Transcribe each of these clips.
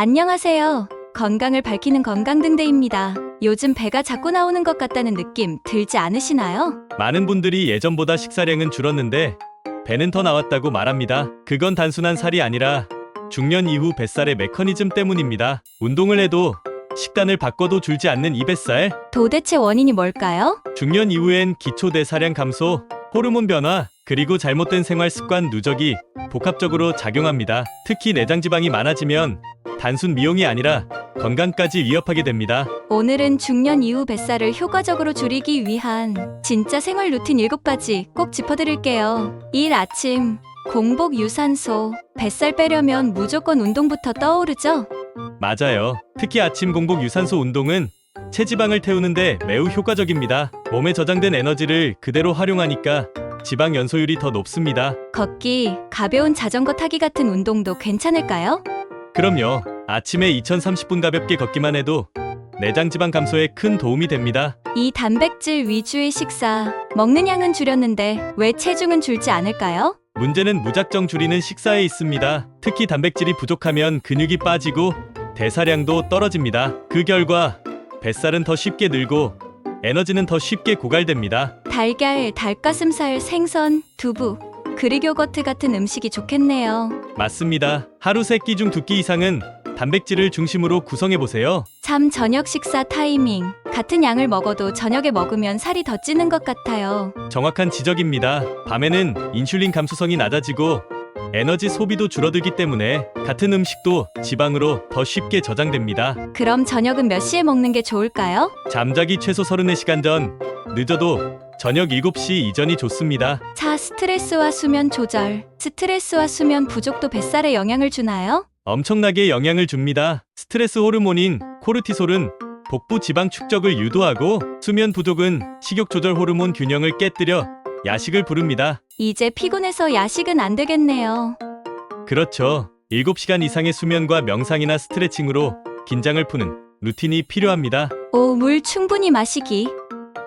안녕하세요. 건강을 밝히는 건강등대입니다. 요즘 배가 자꾸 나오는 것 같다는 느낌 들지 않으시나요? 많은 분들이 예전보다 식사량은 줄었는데 배는 더 나왔다고 말합니다. 그건 단순한 살이 아니라 중년 이후 뱃살의 메커니즘 때문입니다. 운동을 해도 식단을 바꿔도 줄지 않는 이 뱃살. 도대체 원인이 뭘까요? 중년 이후엔 기초 대사량 감소, 호르몬 변화, 그리고 잘못된 생활 습관 누적이 복합적으로 작용합니다. 특히 내장 지방이 많아지면 단순 미용이 아니라 건강까지 위협하게 됩니다. 오늘은 중년 이후 뱃살을 효과적으로 줄이기 위한 진짜 생활 루틴 7가지 꼭 짚어드릴게요. 1. 아침 공복 유산소. 뱃살 빼려면 무조건 운동부터 떠오르죠? 맞아요. 특히 아침 공복 유산소 운동은 체지방을 태우는데 매우 효과적입니다. 몸에 저장된 에너지를 그대로 활용하니까 지방 연소율이 더 높습니다. 걷기, 가벼운 자전거 타기 같은 운동도 괜찮을까요? 그럼요. 아침에 2030분 가볍게 걷기만 해도 내장 지방 감소에 큰 도움이 됩니다. 2. 단백질 위주의 식사. 먹는 양은 줄였는데 왜 체중은 줄지 않을까요? 문제는 무작정 줄이는 식사에 있습니다. 특히 단백질이 부족하면 근육이 빠지고 대사량도 떨어집니다. 그 결과 뱃살은 더 쉽게 늘고 에너지는 더 쉽게 고갈됩니다. 달걀, 닭가슴살, 생선, 두부, 그릭 요거트 같은 음식이 좋겠네요. 맞습니다. 하루 3끼 중 2끼 이상은 단백질을 중심으로 구성해보세요. 3. 저녁 식사 타이밍. 같은 양을 먹어도 저녁에 먹으면 살이 더 찌는 것 같아요. 정확한 지적입니다. 밤에는 인슐린 감수성이 낮아지고 에너지 소비도 줄어들기 때문에 같은 음식도 지방으로 더 쉽게 저장됩니다. 그럼 저녁은 몇 시에 먹는 게 좋을까요? 잠자기 최소 34시간 전, 늦어도 저녁 7시 이전이 좋습니다. 4. 스트레스와 수면 조절. 스트레스와 수면 부족도 뱃살에 영향을 주나요? 엄청나게 영향을 줍니다. 스트레스 호르몬인 코르티솔은 복부 지방 축적을 유도하고 수면 부족은 식욕 조절 호르몬 균형을 깨뜨려 야식을 부릅니다. 이제 피곤해서 야식은 안 되겠네요. 그렇죠. 7시간 이상의 수면과 명상이나 스트레칭으로 긴장을 푸는 루틴이 필요합니다. 5. 물 충분히 마시기.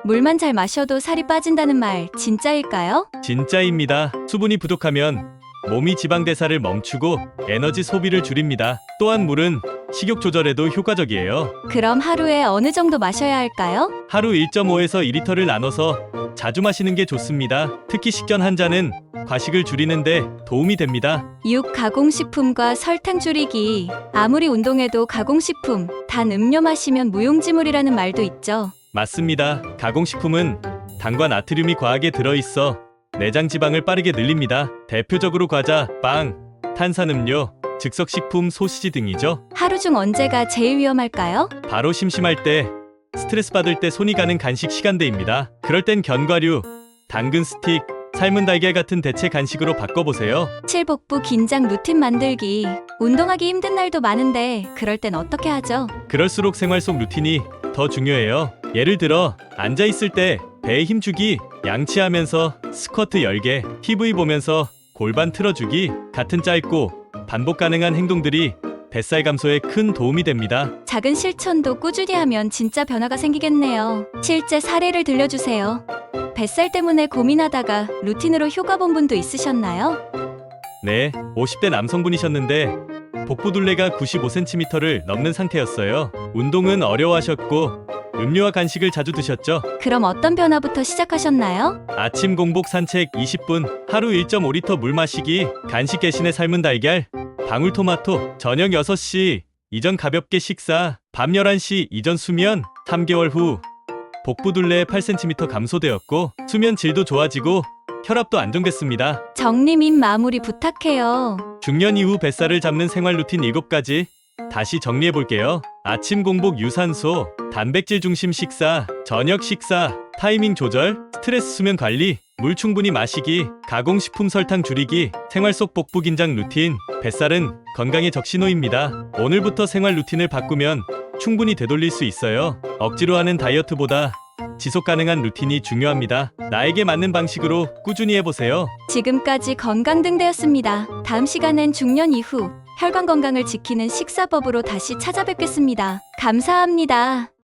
물만 잘 마셔도 살이 빠진다는 말 진짜일까요? 진짜입니다. 수분이 부족하면 몸이 지방 대사를 멈추고 에너지 소비를 줄입니다. 또한 물은 식욕 조절에도 효과적이에요. 그럼 하루에 어느 정도 마셔야 할까요? 하루 1.5에서 2리터를 나눠서 자주 마시는 게 좋습니다. 특히 식전 한 잔은 과식을 줄이는데 도움이 됩니다. 6. 가공식품과 설탕 줄이기. 아무리 운동해도 가공식품, 단 음료 마시면 무용지물이라는 말도 있죠. 맞습니다. 가공식품은 당과 나트륨이 과하게 들어있어 내장 지방을 빠르게 늘립니다. 대표적으로 과자, 빵, 탄산음료, 즉석식품, 소시지 등이죠. 하루 중 언제가 제일 위험할까요? 바로 심심할 때, 스트레스 받을 때 손이 가는 간식 시간대입니다. 그럴 땐 견과류, 당근 스틱, 삶은 달걀 같은 대체 간식으로 바꿔보세요. 7. 복부 긴장 루틴 만들기. 운동하기 힘든 날도 많은데 그럴 땐 어떻게 하죠? 그럴수록 생활 속 루틴이 더 중요해요. 예를 들어 앉아있을 때 배에 힘주기, 양치하면서 스쿼트 10개, TV 보면서 골반 틀어주기 같은 짧고 반복 가능한 행동들이 뱃살 감소에 큰 도움이 됩니다. 작은 실천도 꾸준히 하면 진짜 변화가 생기겠네요. 실제 사례를 들려주세요. 뱃살 때문에 고민하다가 루틴으로 효과 본 분도 있으셨나요? 네, 50대 남성분이셨는데 복부둘레가 95cm를 넘는 상태였어요. 운동은 어려워하셨고 음료와 간식을 자주 드셨죠? 그럼 어떤 변화부터 시작하셨나요? 아침 공복 산책 20분, 하루 1.5리터 물 마시기, 간식 대신에 삶은 달걀, 방울토마토, 저녁 6시 이전 가볍게 식사, 밤 11시 이전 수면. 3개월 후 복부둘레 8cm 감소되었고 수면 질도 좋아지고 혈압도 안정됐습니다. 정리 및 마무리 부탁해요. 중년 이후 뱃살을 잡는 생활 루틴 7가지 다시 정리해볼게요. 아침 공복 유산소, 단백질 중심 식사, 저녁 식사, 타이밍 조절, 스트레스 수면 관리, 물 충분히 마시기, 가공식품 설탕 줄이기, 생활 속 복부 긴장 루틴. 뱃살은 건강의 적신호입니다. 오늘부터 생활 루틴을 바꾸면 충분히 되돌릴 수 있어요. 억지로 하는 다이어트보다 지속 가능한 루틴이 중요합니다. 나에게 맞는 방식으로 꾸준히 해보세요. 지금까지 건강등대였습니다. 다음 시간엔 중년 이후 혈관 건강을 지키는 식사법으로 다시 찾아뵙겠습니다. 감사합니다.